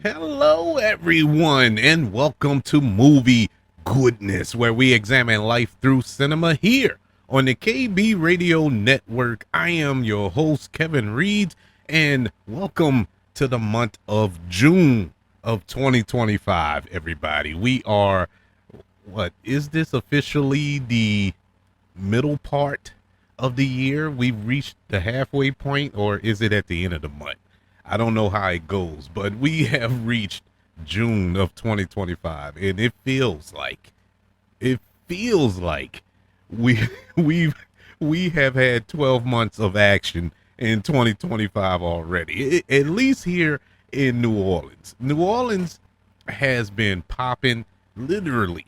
Hello, everyone, and welcome to Movie Goodness, where we examine life through cinema here on the KB Radio Network. I am your host, Kevin Reed, and welcome to the month of June of 2025, everybody. We are, what is this officially the middle part of the year? We've reached the halfway point, or is it at the end of the month? I don't know how it goes, but we have reached June of 2025, and it feels like we we've we have had 12 months of action in 2025 already. At least here in New Orleans. New Orleans has been popping literally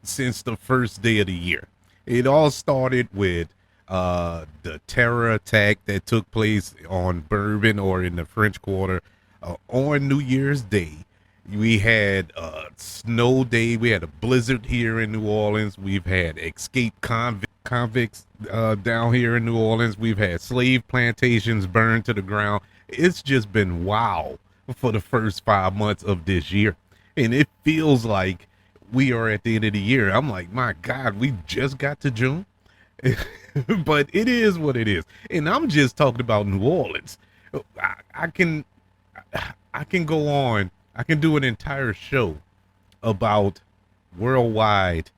since the first day of the year. It all started with the terror attack that took place on Bourbon or in the French Quarter on New Year's Day. We had a snow day. We had a blizzard here in New Orleans. We've had escaped convicts down here in New Orleans. We've had slave plantations burned to the ground. It's just been wow for the first 5 months of this year. And it feels like we are at the end of the year. I'm like, my God, we just got to June. But it is what it is. And I'm just talking about New Orleans. I can go on. I can do an entire show about worldwide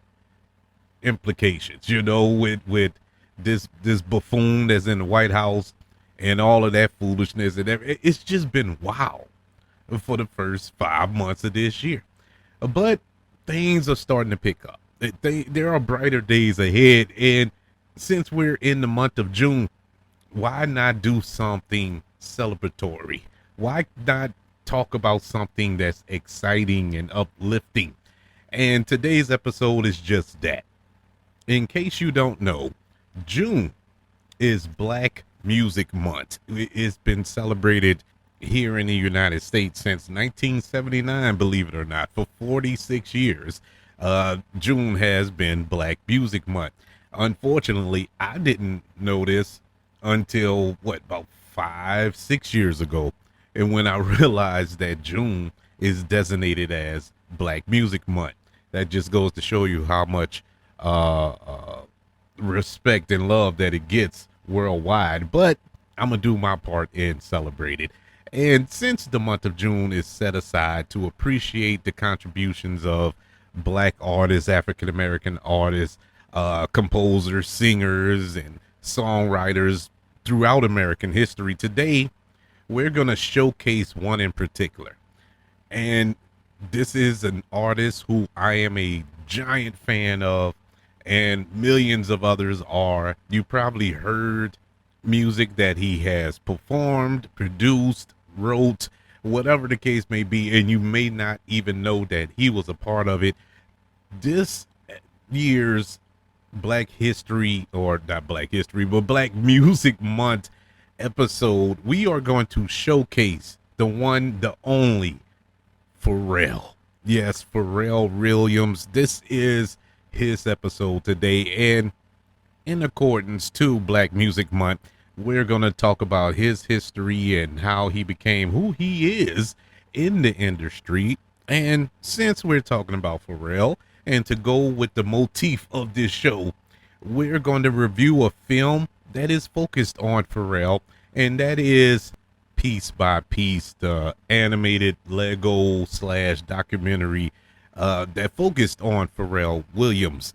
implications, with this buffoon that's in the White House and all of that foolishness and everything. It's just been wow for the first 5 months of this year. But things are starting to pick up. There are brighter days ahead, and since we're in the month of June, why not do something celebratory? Why not talk about something that's exciting and uplifting? And today's episode is just that. In case you don't know, June is Black Music Month. It's been celebrated here in the United States since 1979, believe it or not. For 46 years, June has been Black Music Month. Unfortunately, I didn't know this until about 5-6 years ago, and when I realized that June is designated as Black Music Month. That just goes to show you how much respect and love that it gets worldwide. But I'm gonna do my part and celebrate it. And since the month of June is set aside to appreciate the contributions of Black artists, African American artists, composers, singers, and songwriters throughout American history, today we're going to showcase one in particular. And this is an artist who I am a giant fan of, and millions of others are. You probably heard music that he has performed, produced, wrote, whatever the case may be, and you may not even know that he was a part of it. This year's Black History, or not Black History, but Black Music Month episode, we are going to showcase the one, the only Pharrell. Yes, Pharrell Williams. This is his episode today, and in accordance to Black Music Month, we're going to talk about his history and how he became who he is in the industry. And since we're talking about Pharrell, and to go with the motif of this show, we're going to review a film that is focused on Pharrell, and that is Piece by Piece, the animated Lego / documentary that focused on Pharrell Williams.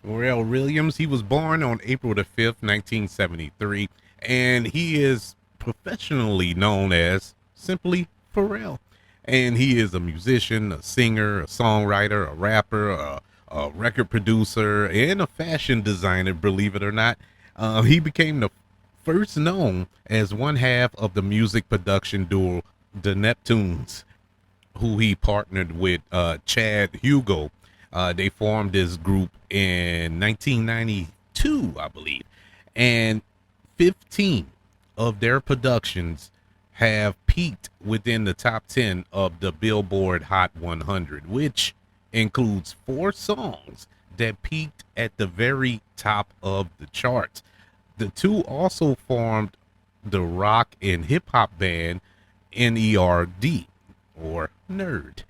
Pharrell Williams, he was born on April the 5th, 1973, and he is professionally known as simply Pharrell. And he is a musician, a singer, a songwriter, a rapper, a record producer, and a fashion designer, believe it or not. He became the first known as one half of the music production duo, the Neptunes, who he partnered with Chad Hugo. They formed this group in 1992, I believe. And 15 of their productions have peaked within the top 10 of the Billboard Hot 100, which includes 4 songs that peaked at the very top of the charts. The two also formed the rock and hip hop band NERD, or nerd,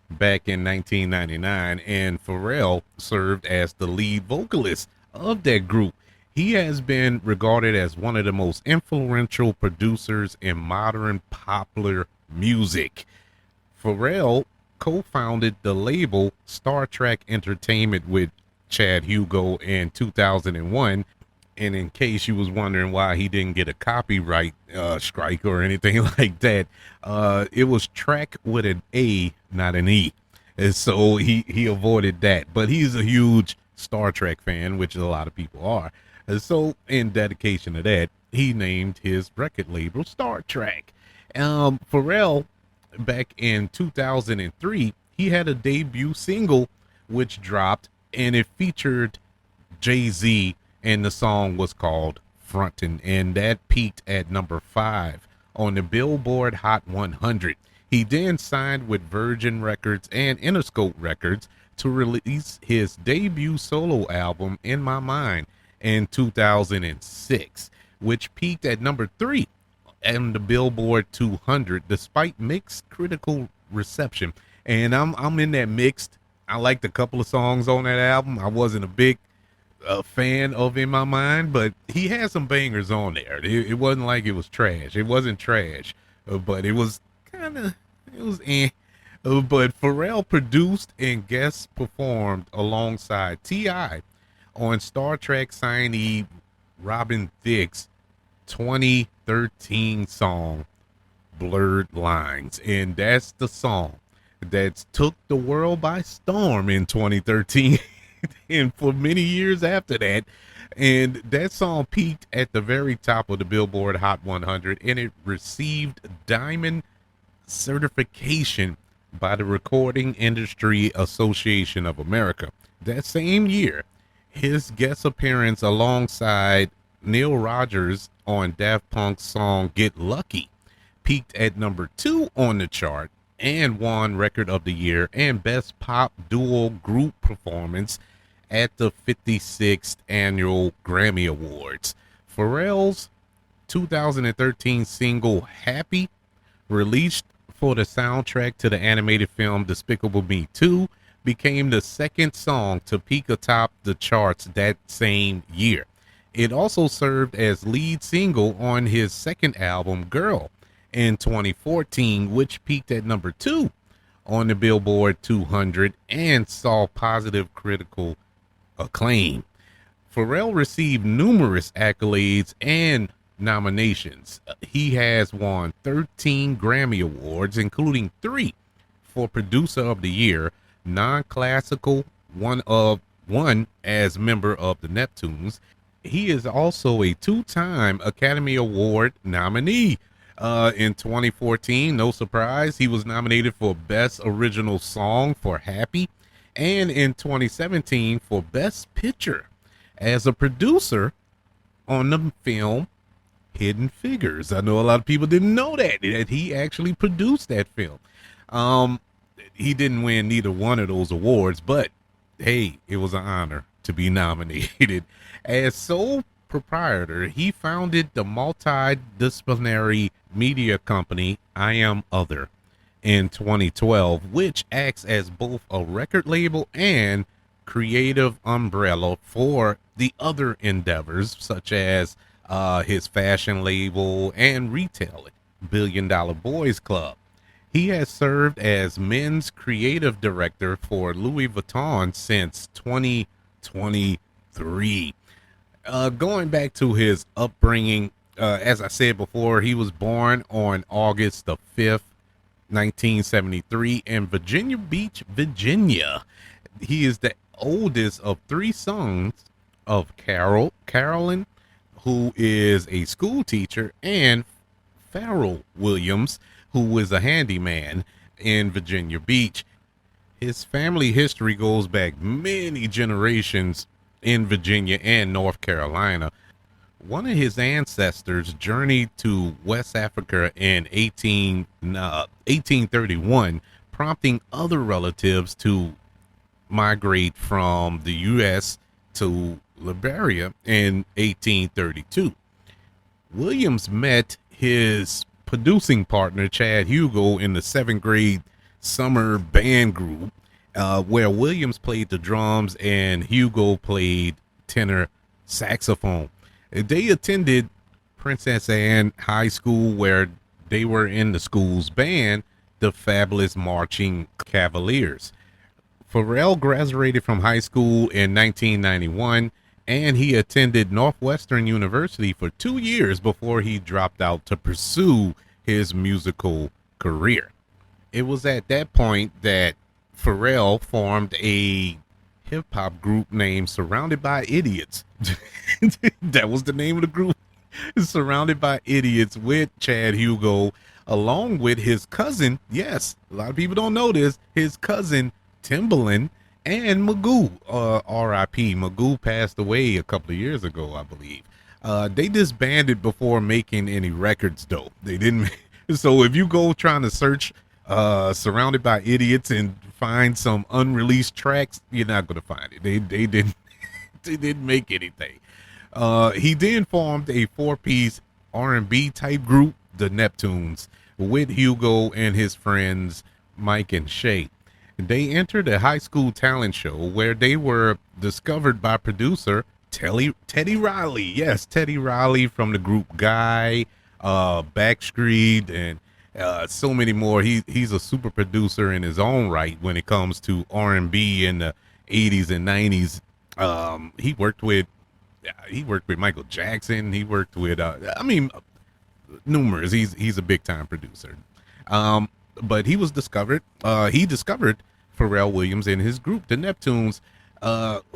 back in 1999, and Pharrell served as the lead vocalist of that group. He has been regarded as one of the most influential producers in modern popular music. Pharrell co-founded the label Star Trek Entertainment with Chad Hugo in 2001. And in case you was wondering why he didn't get a copyright strike or anything like that, it was track with an A, not an E. And so he avoided that. But he's a huge Star Trek fan, which a lot of people are. And so in dedication to that, he named his record label Star Trek. Pharrell, back in 2003, he had a debut single which dropped, and it featured Jay-Z, and the song was called Frontin', and that peaked at number 5 on the Billboard Hot 100. He then signed with Virgin Records and Interscope Records to release his debut solo album, In My Mind, in 2006, which peaked at number 3 on the Billboard 200 despite mixed critical reception. And I'm in that mixed. I liked a couple of songs on that album. I wasn't a big fan of In My Mind, but he had some bangers on there. It wasn't like it was trash. It wasn't trash, but it was but Pharrell produced and guest performed alongside T.I. on Star Trek signee Robin Thicke's 2013 song Blurred Lines, and that's the song that took the world by storm in 2013 and for many years after that. And that song peaked at the very top of the Billboard Hot 100, and it received diamond certification by the Recording Industry Association of America. That same year, his guest appearance alongside Neil Rogers on Daft Punk's song Get Lucky peaked at number 2 on the chart and won Record of the Year and Best Pop Duo Group Performance at the 56th Annual Grammy Awards. Pharrell's 2013 single Happy, released for the soundtrack to the animated film Despicable Me 2, became the second song to peak atop the charts that same year. It also served as lead single on his second album, Girl, in 2014, which peaked at number 2 on the Billboard 200 and saw positive critical acclaim. Pharrell received numerous accolades and nominations. He has won 13 Grammy Awards, including 3 for Producer of the Year, non-classical, one as member of the Neptunes. He is also a 2-time Academy Award nominee. In 2014, no surprise, he was nominated for Best Original Song for Happy, and in 2017 for Best Picture as a producer on the film Hidden Figures. I know a lot of people didn't know that he actually produced that film. He didn't win neither one of those awards, but hey, it was an honor to be nominated. As sole proprietor, he founded the multidisciplinary media company I Am Other in 2012, which acts as both a record label and creative umbrella for the other endeavors, such as his fashion label and retail, Billion Dollar Boys Club. He has served as men's creative director for Louis Vuitton since 2023. Going back to his upbringing, as I said before, he was born on August the 5th, 1973 in Virginia Beach, Virginia. He is the oldest of 3 sons of Carolyn, who is a school teacher, and Pharrell Williams, who is a handyman in Virginia Beach. His family history goes back many generations in Virginia and North Carolina. One of his ancestors journeyed to West Africa in 1831, prompting other relatives to migrate from the U.S. to Liberia in 1832. Williams met his producing partner Chad Hugo in the seventh grade summer band group, where Williams played the drums and Hugo played tenor saxophone. They attended Princess Anne High School, where they were in the school's band, the Fabulous Marching Cavaliers. Pharrell graduated from high school in 1991, and he attended Northwestern University for 2 years before he dropped out to pursue his musical career. It was at that point that Pharrell formed a hip hop group named Surrounded by Idiots. That was the name of the group. Surrounded by Idiots, with Chad Hugo, along with his cousin. Yes, a lot of people don't know this. His cousin Timbaland and Magoo. R.I.P. Magoo passed away a couple of years ago, I believe. They disbanded before making any records, though. They didn't. So if you go trying to search Surrounded by Idiots and find some unreleased tracks, you're not gonna find it. They didn't they didn't make anything. He then formed a four-piece R&B type group, the Neptunes, with Hugo and his friends Mike and Shay. They entered a high school talent show where they were discovered by producer Teddy Riley. Yes, Teddy Riley from the group Guy, Backstreet, and so many more. He's a super producer in his own right when it comes to R&B in the 80s and 90s. He worked with Michael Jackson. He worked with numerous. He's a big time producer. But he was discovered. He discovered Pharrell Williams and his group, the Neptunes,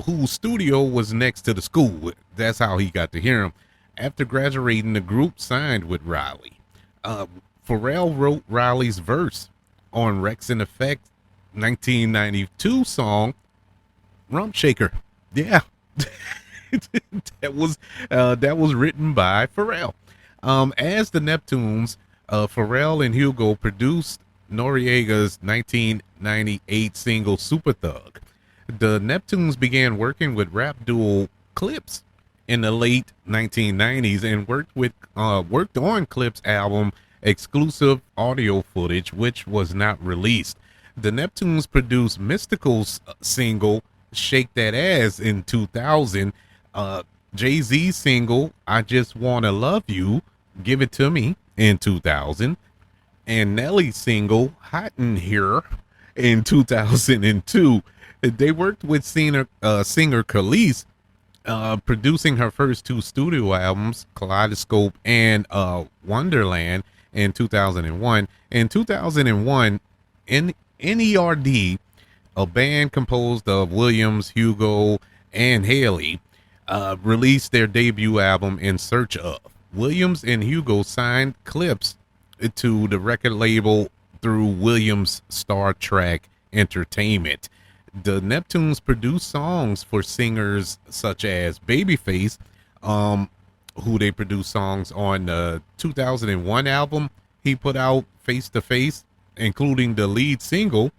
whose studio was next to the school. That's how he got to hear him. After graduating, the group signed with Riley. Pharrell wrote Riley's verse on Rex and Effect 1992 song Rump Shaker. Yeah. that was written by Pharrell. As the Neptunes, Pharrell and Hugo produced Noriega's 1998 single Super Thug. The Neptunes began working with rap duo Clips in the late 1990s and worked on Clips' album exclusive audio footage, which was not released. The Neptunes produced Mystical's single Shake That Ass in 2000, Jay-Z's single I Just Wanna Love You, Give It To Me in 2000, and Nelly's single Hot in Here in 2002. They worked with singer Khalees, producing her first two studio albums, Kaleidoscope and Wonderland, in 2001. In 2001, NERD, a band composed of Williams, Hugo, and Haley, released their debut album In Search Of. Williams and Hugo signed Clips to the record label through Williams Star Trek Entertainment. The Neptunes produced songs for singers such as Babyface, who they produced songs on the 2001 album he put out, Face to Face, including the lead single,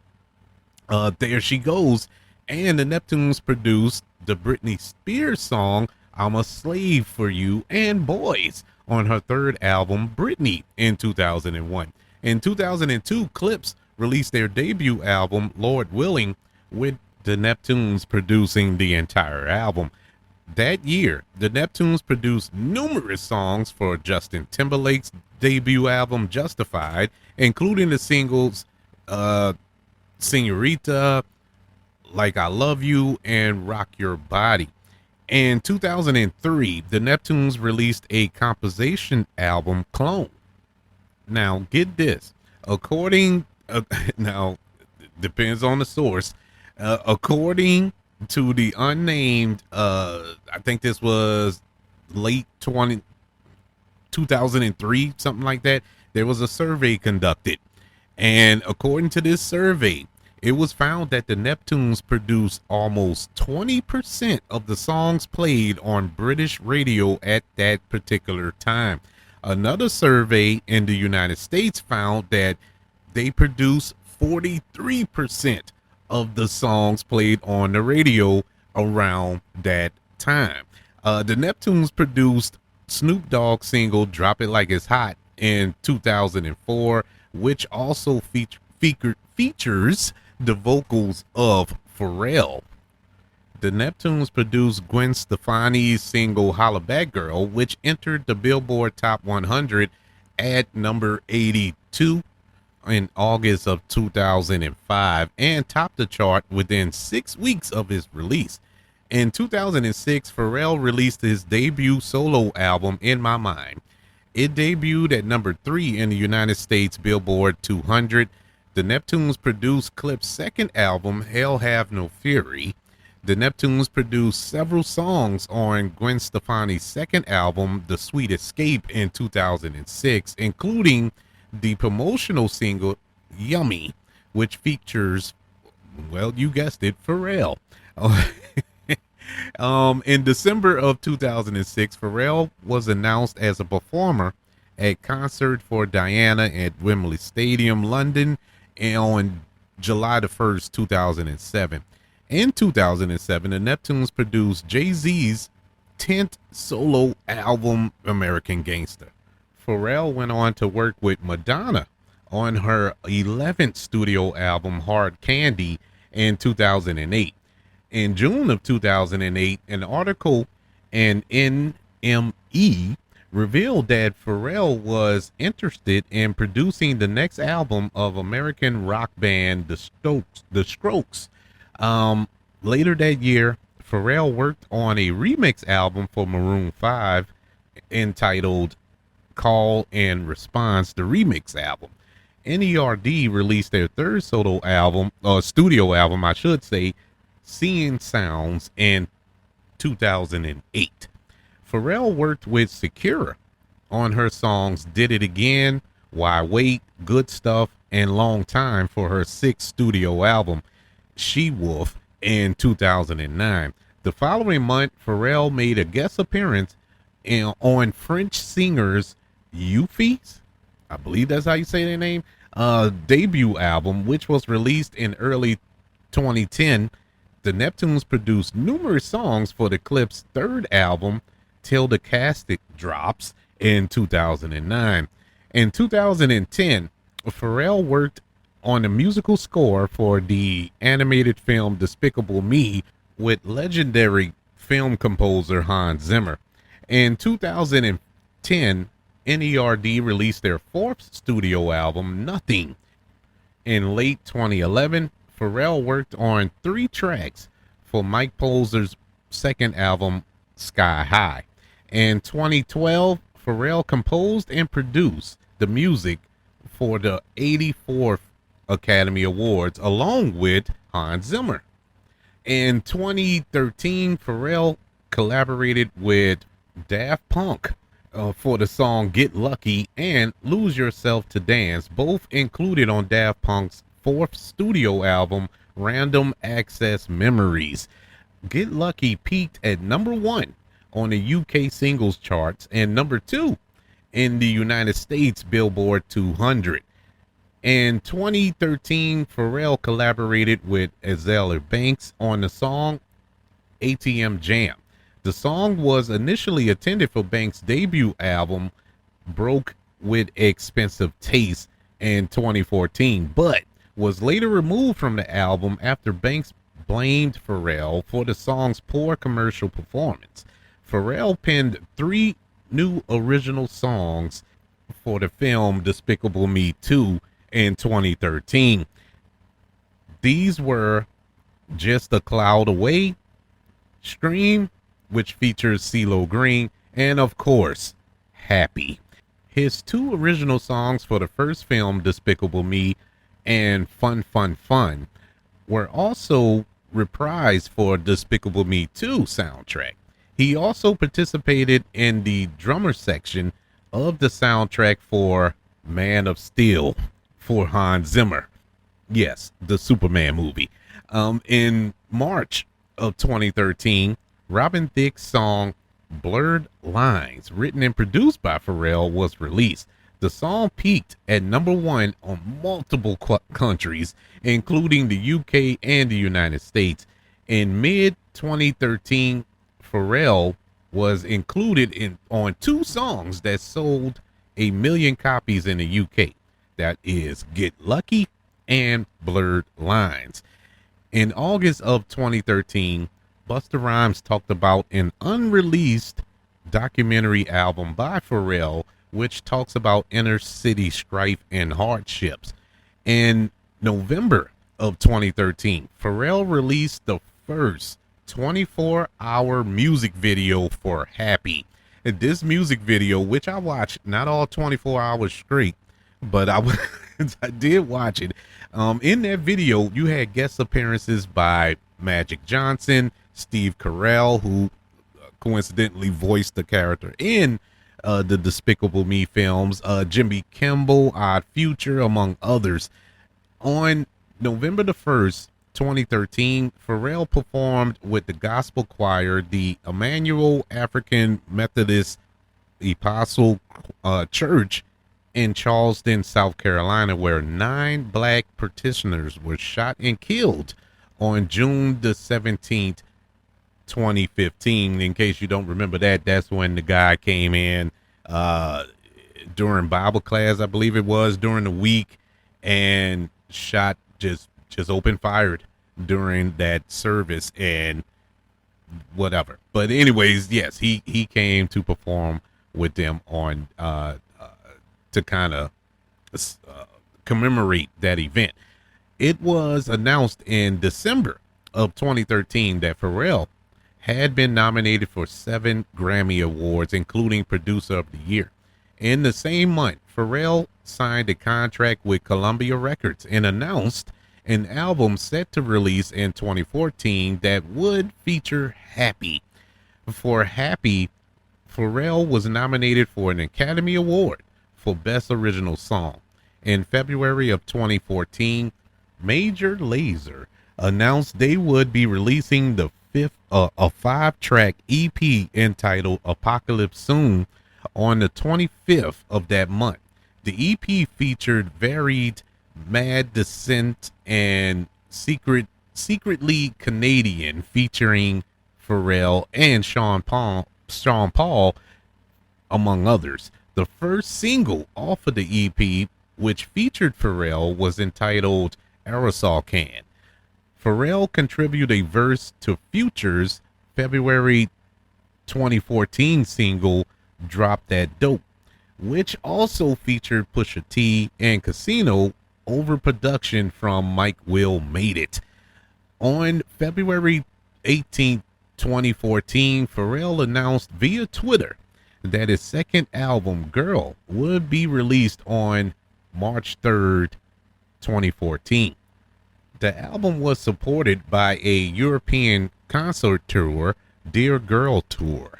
There She Goes. And the Neptunes produced the Britney Spears song, I'm a Slave for You and Boys, on her third album, Britney, in 2001. In 2002, Clips released their debut album, Lord Willing, with the Neptunes producing the entire album. That year, the Neptunes produced numerous songs for Justin Timberlake's debut album, Justified, including the singles Senorita, Like I Love You, and Rock Your Body. In 2003, the Neptunes released a composition album, Clone. Now, get this. Now, depends on the source. According to the unnamed, I think this was late 2003, something like that, there was a survey conducted. And according to this survey, it was found that the Neptunes produced almost 20% of the songs played on British radio at that particular time. Another survey in the United States found that they produced 43% of the songs played on the radio around that time. The Neptunes produced Snoop Dogg's single Drop It Like It's Hot in 2004, which also features the vocals of Pharrell. The Neptunes produced Gwen Stefani's single Holla Back Girl, which entered the Billboard Top 100 at number 82 in August of 2005 and topped the chart within 6 weeks of its release. In 2006, Pharrell released his debut solo album, In My Mind. It debuted at number 3 in the United States Billboard 200. The Neptunes produced Clip's second album, Hell Have No Fury. The Neptunes produced several songs on Gwen Stefani's second album, The Sweet Escape, in 2006, including the promotional single, Yummy, which features, well, you guessed it, Pharrell. In December of 2006, Pharrell was announced as a performer at Concert for Diana at Wembley Stadium, London, on July the 1st, 2007. In 2007, the Neptunes produced Jay-Z's 10th solo album, American Gangster. Pharrell went on to work with Madonna on her 11th studio album, Hard Candy, in 2008. In June of 2008, an article in NME revealed that Pharrell was interested in producing the next album of American rock band The Strokes. Later that year, Pharrell worked on a remix album for Maroon 5 entitled Call and Response, the remix album. NERD released their third solo album, studio album, I should say, Seeing Sounds, in 2008. Pharrell worked with Sakura on her songs Did It Again, Why Wait, Good Stuff, and Long Time for her sixth studio album, She Wolf, in 2009. The following month, Pharrell made a guest appearance on French singers Euphy's, I believe that's how you say their name, debut album, which was released in early 2010. The Neptunes produced numerous songs for the Clip's third album, Till the Casket Drops, in 2009. In 2010, Pharrell worked on the musical score for the animated film Despicable Me with legendary film composer Hans Zimmer. In 2010, NERD released their fourth studio album, Nothing. In late 2011, Pharrell worked on 3 tracks for Mike Posner's second album, Sky High. In 2012, Pharrell composed and produced the music for the 84th Academy Awards along with Hans Zimmer. In 2013, Pharrell collaborated with Daft Punk for the song Get Lucky and Lose Yourself to Dance, both included on Daft Punk's 4th studio album, Random Access Memories. Get Lucky peaked at number 1 on the UK singles charts and number 2 in the United States Billboard 200. In 2013, Pharrell collaborated with Azealia Banks on the song ATM Jam. The song was initially intended for Banks' debut album, Broke with Expensive Taste, in 2014, but was later removed from the album after Banks blamed Pharrell for the song's poor commercial performance. Pharrell penned 3 new original songs for the film Despicable Me 2 in 2013. These were Just a Cloud Away, Scream, which features CeeLo Green, and of course, Happy. His 2 original songs for the first film, Despicable Me, and Fun Fun Fun, were also reprised for Despicable Me 2 soundtrack. He also participated in the drummer section of the soundtrack for Man of Steel for Hans Zimmer. Yes, the Superman movie. In March of 2013, Robin Thicke's song Blurred Lines, written and produced by Pharrell, was released. The song peaked at number 1 on multiple countries, including the UK and the United States. In mid-2013, Pharrell was included on 2 songs that sold a million copies in the UK. That is Get Lucky and Blurred Lines. In August of 2013, Busta Rhymes talked about an unreleased documentary album by Pharrell, which talks about inner city strife and hardships. In November of 2013, Pharrell released the first 24-hour music video for Happy. And this music video, which I watched not all 24 hours straight, but I did watch it. In that video, you had guest appearances by Magic Johnson, Steve Carell, who coincidentally voiced the character in the Despicable Me films, Jimmy Kimmel, Odd Future, among others. On November the 1st, 2013, Pharrell performed with the gospel choir, the Emmanuel African Methodist Episcopal Church in Charleston, South Carolina, where 9 black parishioners were shot and killed on June the 17th, 2015. In case you don't remember that, that's when the guy came in during Bible class, I believe it was, during the week, and shot, just open fired during that service and whatever. But anyways, yes, he came to perform with them on to kind of commemorate that event. It was announced in December of 2013 that Pharrell had been nominated for 7 Grammy Awards, including Producer of the Year. In the same month, Pharrell signed a contract with Columbia Records and announced an album set to release in 2014 that would feature Happy. For Happy, Pharrell was nominated for an Academy Award for Best Original Song. In February of 2014, Major Lazer announced they would be releasing the a 5-track EP entitled Apocalypse Soon on the 25th of that month. The EP featured varied Mad Descent and Secretly Canadian, featuring Pharrell and Sean Paul, among others. The first single off of the EP, which featured Pharrell, was entitled Aerosol Can. Pharrell contributed a verse to Future's February 2014 single Drop That Dope, which also featured Pusha T and Casino over production from Mike Will Made It. On February 18, 2014, Pharrell announced via Twitter that his second album, Girl, would be released on March 3rd, 2014. The album was supported by a European concert tour, Dear Girl Tour.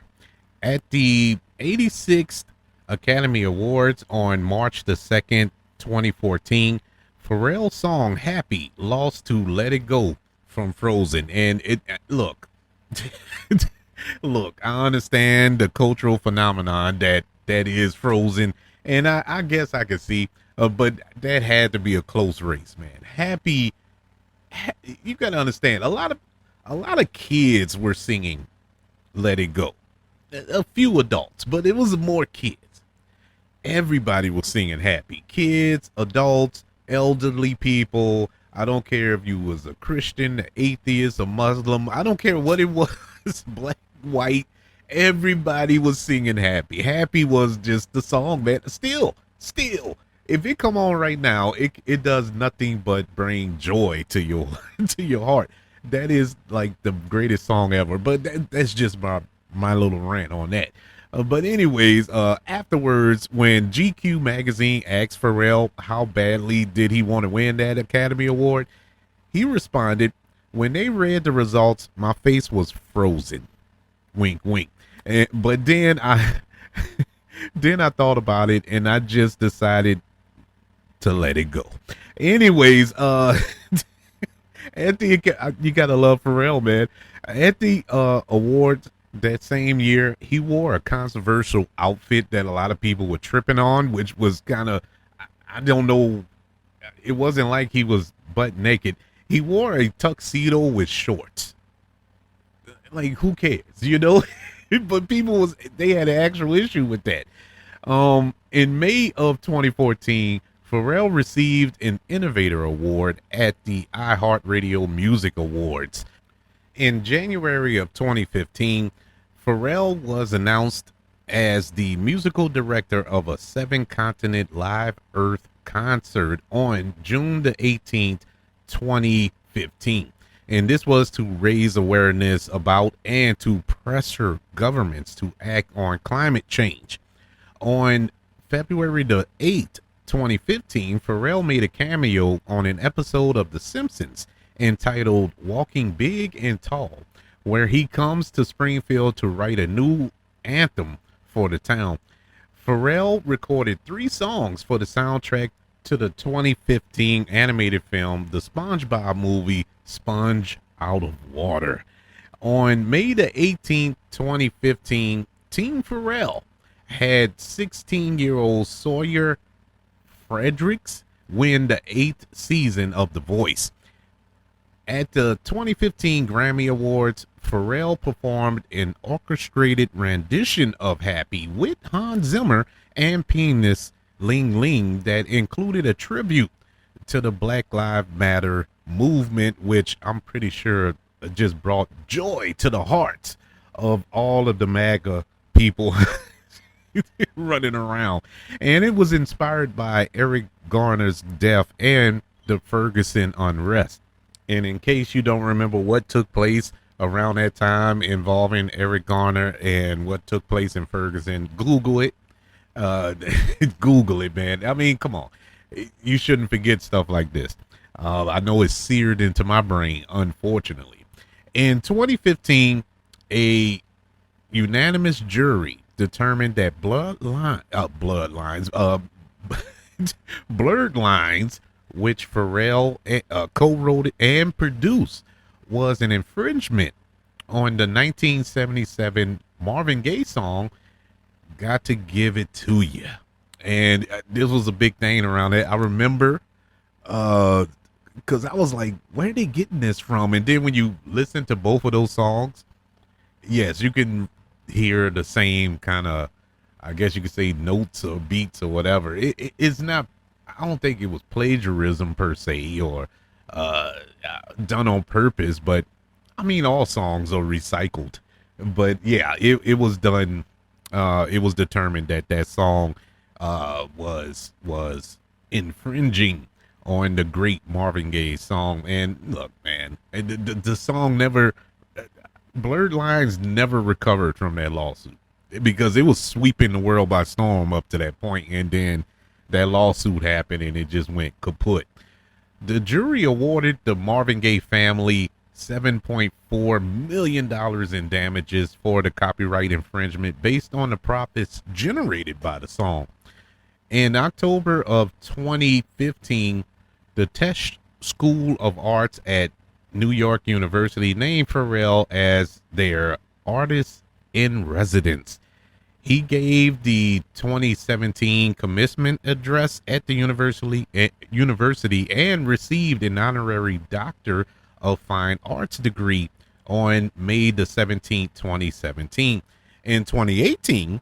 At the 86th Academy Awards on March the 2nd, 2014, Pharrell's song Happy lost to Let It Go from Frozen. And look, I understand the cultural phenomenon that is Frozen, and I guess I could see, but that had to be a close race, man. Happy, you gotta understand, a lot of kids were singing Let It Go. A few adults, but it was more kids. Everybody was singing Happy. Kids, adults, elderly people. I don't care if you was a Christian, an atheist, a Muslim. I don't care what it was, black, white. Everybody was singing Happy. Happy was just the song, man. Still, if it come on right now, it does nothing but bring joy to your to your heart. That is like the greatest song ever. But that's just my little rant on that. But anyways, afterwards, when GQ magazine asked Pharrell how badly did he want to win that Academy Award, he responded, "When they read the results, my face was frozen." Wink, wink. But then I thought about it, and I just decided to let it go. Anyways, you gotta love Pharrell, man. At the awards that same year, he wore a controversial outfit that a lot of people were tripping on, which was kind of, I don't know, it wasn't like he was butt naked. He wore a tuxedo with shorts. Like, who cares, you know? But they had an actual issue with that. In May of 2014, Pharrell received an Innovator Award at the iHeartRadio Music Awards. In January of 2015, Pharrell was announced as the musical director of a seven continent live Earth concert on June the 18th, 2015. And this was to raise awareness about and to pressure governments to act on climate change. On February the 8th, 2015, Pharrell made a cameo on an episode of The Simpsons entitled Walking Big and Tall, where he comes to Springfield to write a new anthem for the town. Pharrell recorded 3 songs for the soundtrack to the 2015 animated film, the SpongeBob movie, Sponge Out of Water. On May the 18th, 2015, Team Pharrell had 16-year-old Sawyer Fredericks win the 8th season of The Voice. At the 2015 Grammy Awards, Pharrell performed an orchestrated rendition of Happy with Hans Zimmer and Penis Ling Ling that included a tribute to the Black Lives Matter movement, which I'm pretty sure just brought joy to the hearts of all of the MAGA people running around. And it was inspired by Eric Garner's death and the Ferguson unrest. And in case you don't remember what took place around that time involving Eric Garner and what took place in Ferguson, Google it. Google it, man. I mean, come on. You shouldn't forget stuff like this. I know it's seared into my brain, unfortunately. In 2015, a unanimous jury determined that blurred lines, which Pharrell co-wrote and produced, was an infringement on the 1977 Marvin Gaye song "Got to Give It to You," and this was a big thing around it. I remember, because I was like, "Where are they getting this from?" And then when you listen to both of those songs, yes, you can hear the same kind of, I guess you could say, notes or beats or whatever. It's not. I don't think it was plagiarism per se or done on purpose, but I mean, all songs are recycled. But yeah, it was done. It was determined that that song was infringing on the great Marvin Gaye song. And look, man, the song never, Blurred Lines never recovered from that lawsuit because it was sweeping the world by storm up to that point, and then that lawsuit happened and it just went kaput. The jury awarded the Marvin Gaye family $7.4 million in damages for the copyright infringement based on the profits generated by the song. In October of 2015, the Tisch School of Arts at New York University named Pharrell as their artist in residence. He gave the 2017 commencement address at the university and received an honorary Doctor of Fine Arts degree on May the 17th, 2017. In 2018,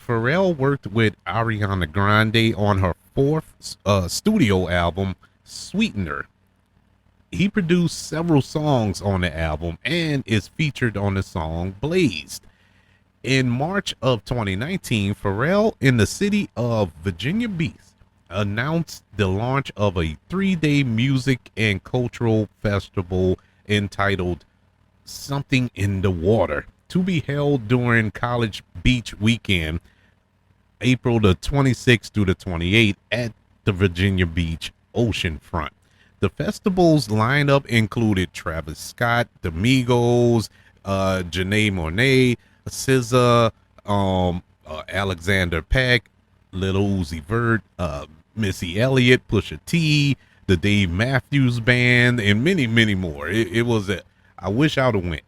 Pharrell worked with Ariana Grande on her 4th studio album, Sweetener. He produced several songs on the album and is featured on the song Blazed. In March of 2019, Pharrell in the city of Virginia Beach announced the launch of a 3-day music and cultural festival entitled Something in the Water to be held during College Beach weekend, April the 26th through the 28th at the Virginia Beach oceanfront. The festival's lineup included Travis Scott, the Migos, Janae Monáe, SZA, Alexander Paak, Lil Uzi Vert, Missy Elliott, Pusha T, the Dave Matthews Band, and many, many more. It was I wish I would have went.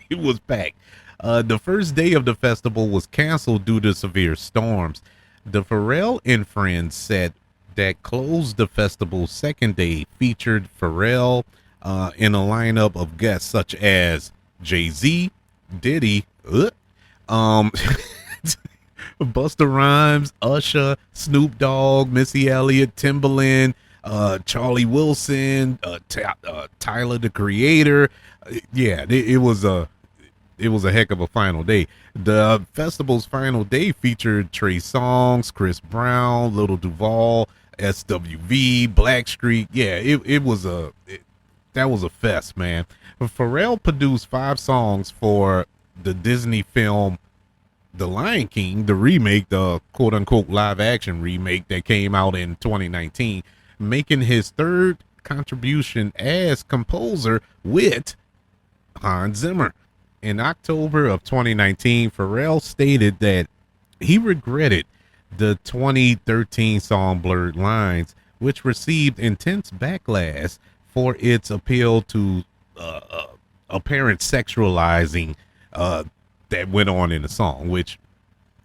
It was packed. The first day of the festival was canceled due to severe storms. The Pharrell and Friends set that closed the festival's second day featured Pharrell in a lineup of guests such as Jay-Z, Diddy, Busta Rhymes, Usher, Snoop Dogg, Missy Elliott, Timbaland, Charlie Wilson, Tyler the Creator. Yeah, it was a heck of a final day. The festival's final day featured Trey Songz, Chris Brown, Little Duval, SWV, Blackstreet. Yeah, that was a fest, man. Pharrell produced 5 songs for the Disney film The Lion King, the remake, the quote unquote live action remake that came out in 2019, making his third contribution as composer with Hans Zimmer. In October of 2019, Pharrell stated that he regretted the 2013 song Blurred Lines, which received intense backlash for its appeal to apparent sexualizing that went on in the song, which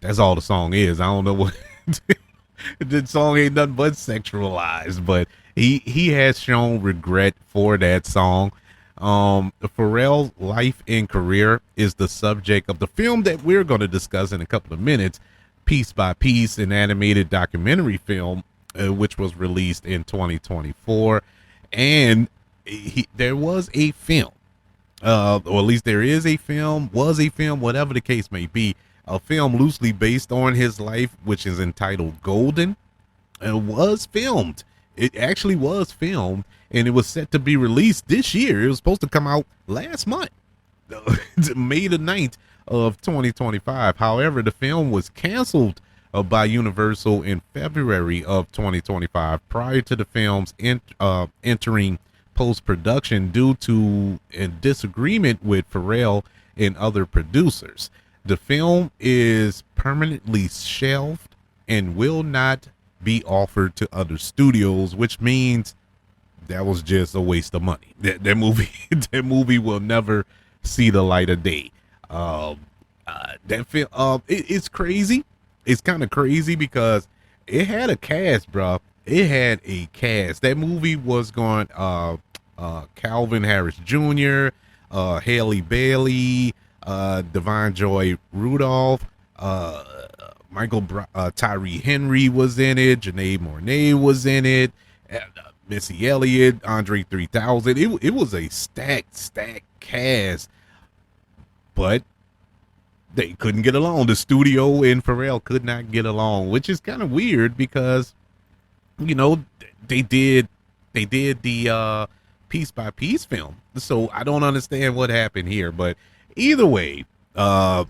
that's all the song is. I don't know what the song ain't nothing but sexualized, but he has shown regret for that song. Pharrell's life and career is the subject of the film that we're going to discuss in a couple of minutes, Piece by Piece, an animated documentary film, which was released in 2024. And there was a film, or at least there is a film, was a film, whatever the case may be, a film loosely based on his life, which is entitled Golden. It was filmed. It actually was filmed, and it was set to be released this year. It was supposed to come out last month, May the 9th of 2025. However, the film was canceled by Universal in February of 2025 prior to the film's entering post-production due to a disagreement with Pharrell and other producers. The film is permanently shelved and will not be offered to other studios, which means that was just a waste of money. That movie will never see the light of day. That film, it's crazy. It's kind of crazy because it had a cast, bro. It had a cast. That movie was going Calvin Harris Jr., Haley Bailey, Divine Joy Rudolph, Tyree Henry was in it. Janae Mornay was in it. Missy Elliott, Andre 3000. It was a stacked cast, but they couldn't get along. The studio and Pharrell could not get along, which is kind of weird because, you know, they did the Piece by Piece film. So I don't understand what happened here, but either way, that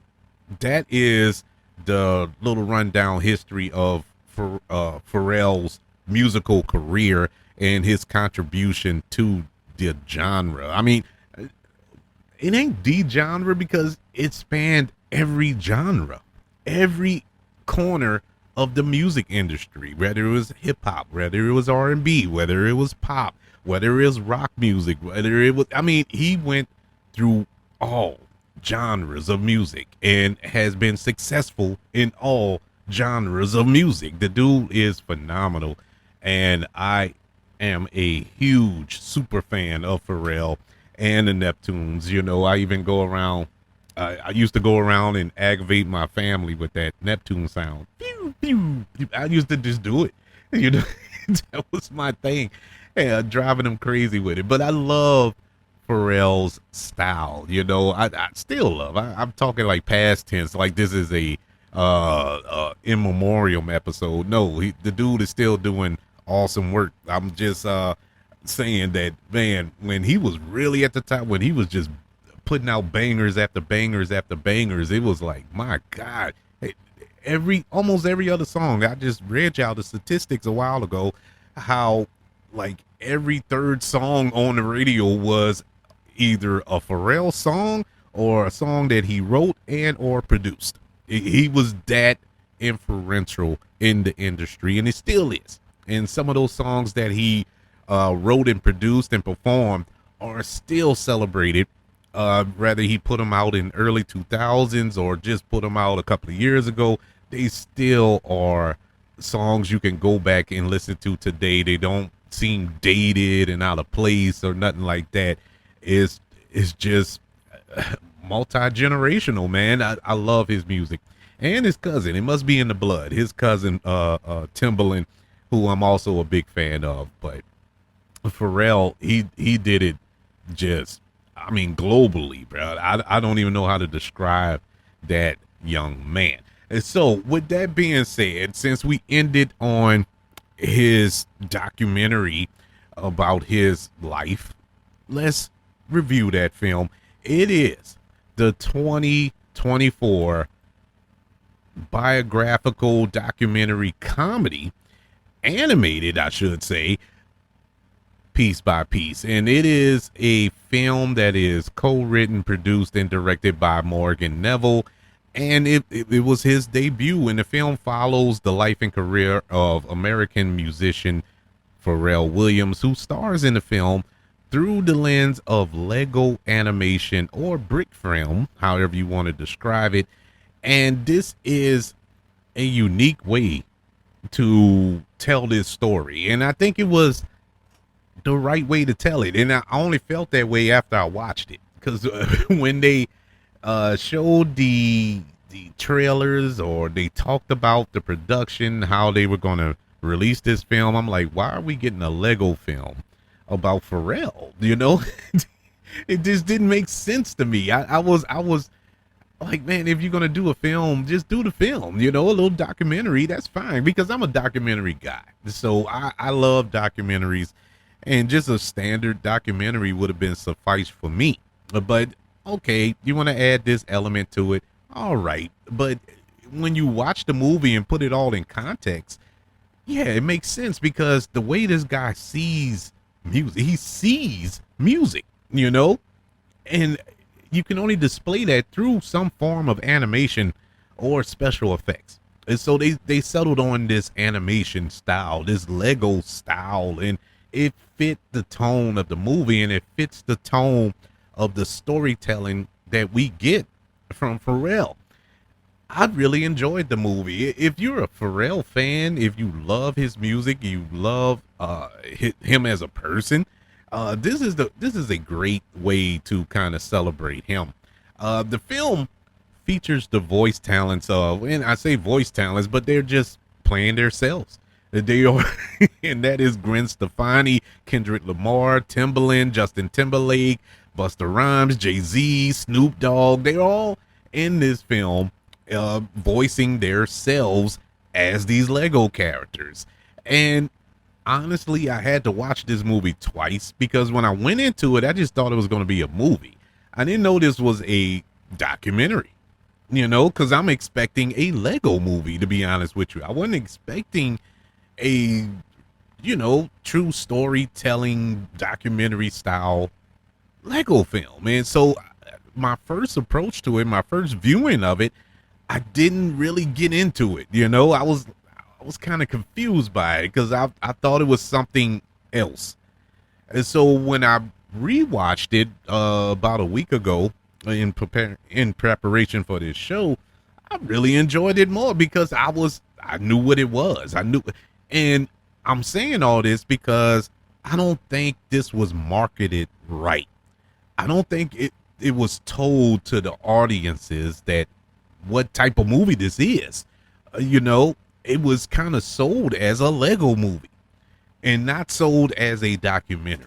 is the little rundown history of Pharrell's musical career and his contribution to the genre. I mean, it ain't the genre because it spanned every genre, every corner of the music industry, whether it was hip hop, whether it was R&B, whether it was pop, whether it was rock music, whether it was, I mean, he went through all genres of music and has been successful in all genres of music. The dude is phenomenal, and I am a huge super fan of Pharrell and the Neptunes. You know, I even go around, I used to go around and aggravate my family with that Neptune sound. Pew, pew, pew. I used to just do it, you know. That was my thing, and driving them crazy with it. But I love Pharrell's style, you know. I still love. I'm talking like past tense, like this is a in memoriam episode. No, the dude is still doing awesome work. I'm just saying that, man, when he was really at the top, when he was just putting out bangers after bangers after bangers, it was like, my God, almost every other song. I just read y'all the statistics a while ago, how like every third song on the radio was either a Pharrell song or a song that he wrote and or produced. He was that influential in the industry, and it still is. And some of those songs that he wrote and produced and performed are still celebrated. Whether he put them out in early 2000s or just put them out a couple of years ago, they still are songs you can go back and listen to today. They don't seem dated and out of place or nothing like that. It's just multi-generational, man. I love his music. and his cousin. It must be in the blood. His cousin, Timbaland, who I'm also a big fan of. But Pharrell, he did it just, I mean, globally, bro. I don't even know how to describe that young man. And so, with that being said, since we ended on his documentary about his life, let's review that film. It is the 2024 biographical documentary comedy, animated, I should say, Piece by Piece. And it is a film that is co-written, produced, and directed by Morgan Neville. And it was his debut. And the film follows the life and career of American musician Pharrell Williams, who stars in the film through the lens of Lego animation or brick film, however you want to describe it. And this is a unique way to tell this story. And I think it was the right way to tell it. And I only felt that way after I watched it. Because when they showed the trailers, or they talked about the production, how they were going to release this film, I'm like, why are we getting a Lego film about Pharrell? You know, it just didn't make sense to me. I was like, man, if you're gonna do a film, just do the film. You know, a little documentary, that's fine, because I'm a documentary guy. So I love documentaries, and just a standard documentary would have been suffice for me. But okay, you want to add this element to it, all right. But when you watch the movie and put it all in context, yeah, it makes sense, because the way this guy sees music, he sees music, you know, and you can only display that through some form of animation or special effects. And so they settled on this animation style, this Lego style, and it fit the tone of the movie, and it fits the tone of the storytelling that we get from Pharrell. I really enjoyed the movie. If you're a Pharrell fan, if you love his music, you love him as a person, this is a great way to kind of celebrate him. The film features the voice talents of, and I say voice talents, but they're just playing themselves. They are, and that is Gwen Stefani, Kendrick Lamar, Timbaland, Justin Timberlake, Busta Rhymes, Jay-Z, Snoop Dogg. They're all in this film, voicing their selves as these Lego characters. And honestly, I had to watch this movie twice, because when I went into it, I just thought it was going to be a movie. I didn't know this was a documentary, you know, because I'm expecting a Lego movie, to be honest with you. I wasn't expecting a, you know, true storytelling documentary style Lego film. And so my first approach to it, my first viewing of it, I didn't really get into it. You know, I was kind of confused by it, because I thought it was something else. And so when I rewatched it about a week ago in preparation for this show, I really enjoyed it more, because I knew what it was. I knew, and I'm saying all this because I don't think this was marketed right. I don't think it was told to the audiences that what type of movie this is. You know, it was kind of sold as a Lego movie and not sold as a documentary.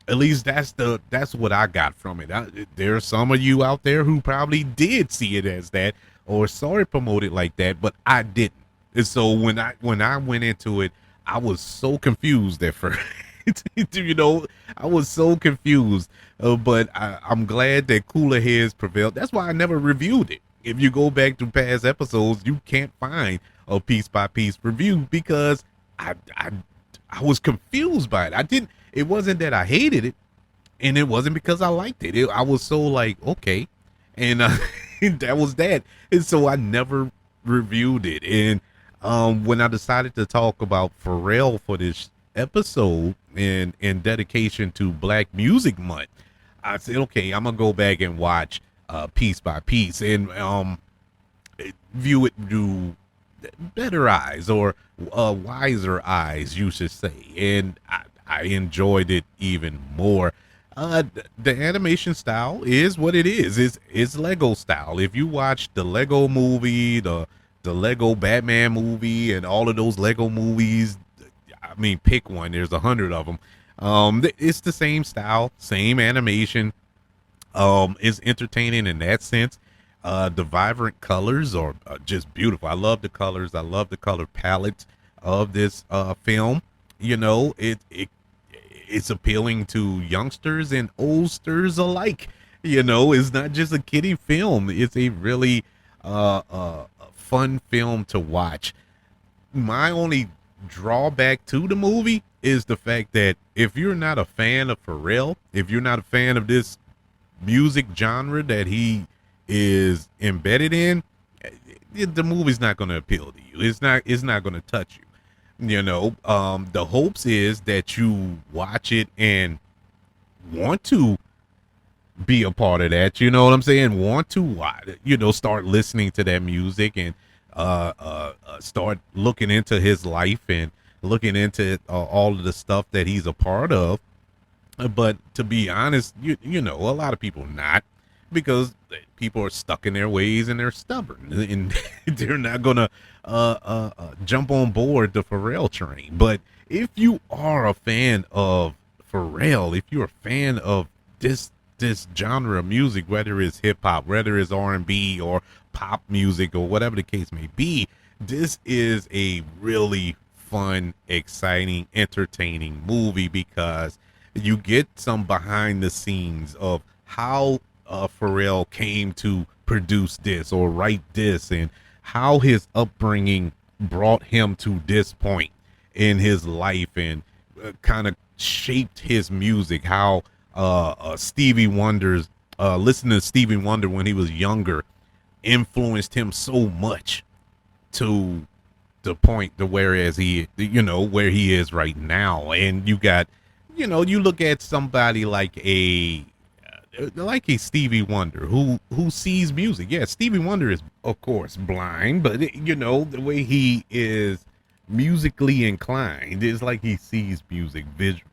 At least that's what I got from it. There are some of you out there who probably did see it as that, or saw it promoted like that, but I didn't. And so when I went into it, I was so confused at first. You know, I was so confused. But I'm glad that cooler heads prevailed. That's why I never reviewed it. If you go back to past episodes, you can't find a piece by piece review, because I was confused by it. It wasn't that I hated it, and it wasn't because I liked it. I was so like, okay, and that was that. And so I never reviewed it. And when I decided to talk about Pharrell for this episode in dedication to Black Music Month, I said, okay, I'm gonna go back and watch piece by piece and view it through better eyes, or wiser eyes, you should say. And I enjoyed it even more. The animation style is what it is. It's Lego style. If you watch the Lego movie, the Lego Batman movie, and all of those Lego movies, I mean, pick one. There's 100 of them. It's the same style, same animation. It's entertaining in that sense. The vibrant colors are just beautiful. I love the colors. I love the color palette of this film. You know, it's appealing to youngsters and oldsters alike. You know, it's not just a kiddie film. It's a really fun film to watch. My only drawback to the movie is the fact that if you're not a fan of Pharrell, if you're not a fan of this music genre that he is embedded in, the movie's not going to appeal to you. It's not going to touch you. You know, the hopes is that you watch it and want to be a part of that. You know what I'm saying? Want to watch, start listening to that music and start looking into his life and looking into all of the stuff that he's a part of. But to be honest, you know, a lot of people not, because people are stuck in their ways and they're stubborn and they're not gonna jump on board the Pharrell train. But if you are a fan of Pharrell, if you're a fan of this genre of music, whether it's hip hop, whether it's R&B or pop music or whatever the case may be, this is a really fun, exciting, entertaining movie, because you get some behind the scenes of how Pharrell came to produce this or write this, and how his upbringing brought him to this point in his life, and kind of shaped his music. How Stevie Wonder's listening to Stevie Wonder when he was younger influenced him so much to the point to whereas where he is right now. And you got, you look at somebody like a Stevie Wonder who sees music. Yeah, Stevie Wonder is of course blind, but the way he is musically inclined is like he sees music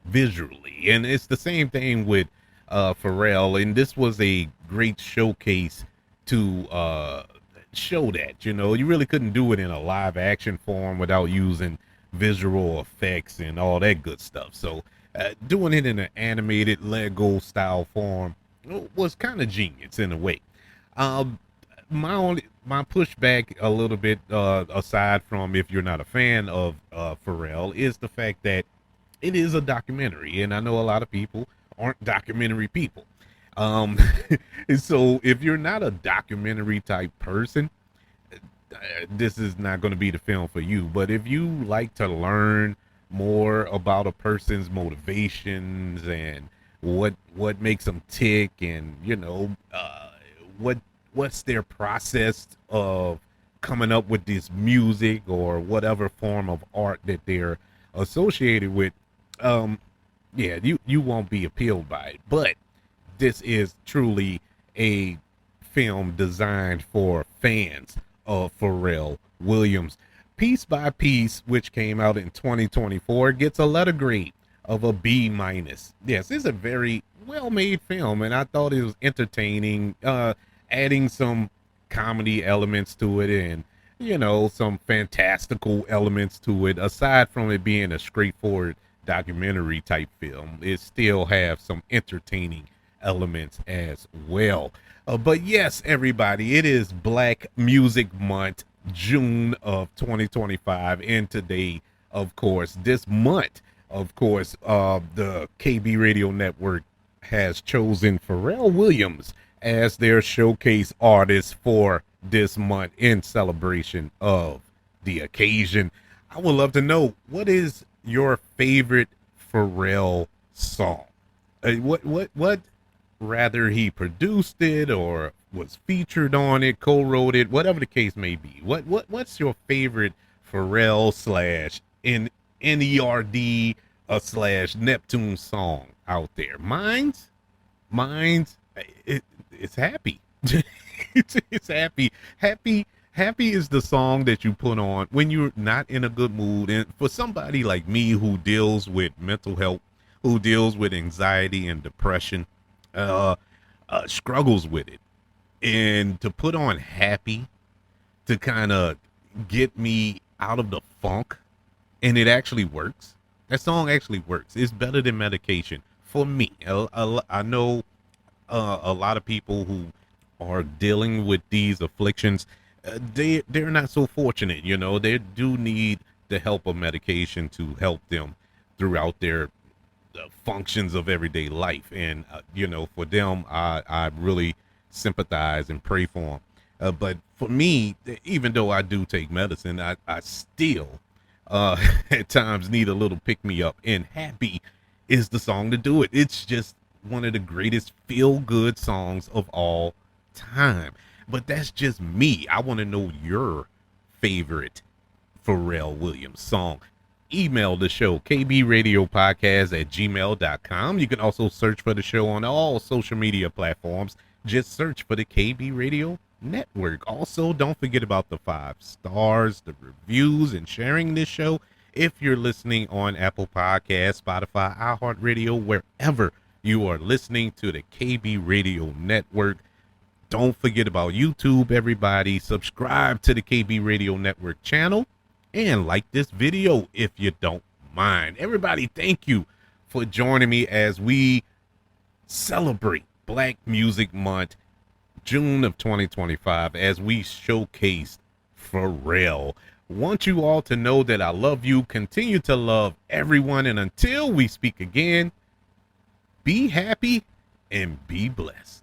visually. And it's the same thing with Pharrell, and this was a great showcase to show that. You really couldn't do it in a live action form without using visual effects and all that good stuff. So doing it in an animated Lego style form was kind of genius in a way. My pushback a little bit, aside from if you're not a fan of Pharrell, is the fact that it is a documentary, and I know a lot of people aren't documentary people. Um, so if you're not a documentary type person, this is not going to be the film for you. But if you like to learn more about a person's motivations and what makes them tick, and what's their process of coming up with this music or whatever form of art that they're associated with, yeah, you won't be appealed by it. But this is truly a film designed for fans of Pharrell Williams. Piece by Piece, which came out in 2024, gets a letter grade of a B minus. Yes, it's a very well made film, and I thought it was entertaining, adding some comedy elements to it, and some fantastical elements to it. Aside from it being a straightforward documentary type film, it still have some entertaining elements as well. But yes, everybody, it is Black Music Month, June of 2025, and today, of course, this month, of course, the KB Radio Network has chosen Pharrell Williams as their showcase artist for this month in celebration of the occasion. I would love to know, what is your favorite Pharrell song? What rather he produced it or was featured on it, co-wrote it, whatever the case may be. What's your favorite Pharrell slash NERD slash Neptune song out there? Mine's it's Happy. It's Happy. Happy is the song that you put on when you're not in a good mood. And for somebody like me who deals with mental health who deals with anxiety and depression, uh, struggles with it. And to put on Happy to kind of get me out of the funk, and it actually works. That song actually works. It's better than medication for me. I know a lot of people who are dealing with these afflictions. They're not so fortunate, you know. They do need the help of medication to help them throughout their functions of everyday life. And you know, for them, I really sympathize and pray for them. But for me, even though I do take medicine, I still at times need a little pick me up. And Happy is the song to do it. It's just one of the greatest feel good songs of all time. But that's just me. I want to know your favorite Pharrell Williams song. Email the show, kbradiopodcast@gmail.com. You can also search for the show on all social media platforms. Just search for the KB Radio Network. Also, don't forget about the 5 stars, the reviews, and sharing this show. If you're listening on Apple Podcasts, Spotify, iHeartRadio, wherever you are listening to the KB Radio Network, don't forget about YouTube, everybody. Subscribe to the KB Radio Network channel and like this video if you don't mind. Everybody, thank you for joining me as we celebrate Black Music Month, June of 2025, as we showcased Pharrell. Want you all to know that I love you. Continue to love everyone. And until we speak again, be happy and be blessed.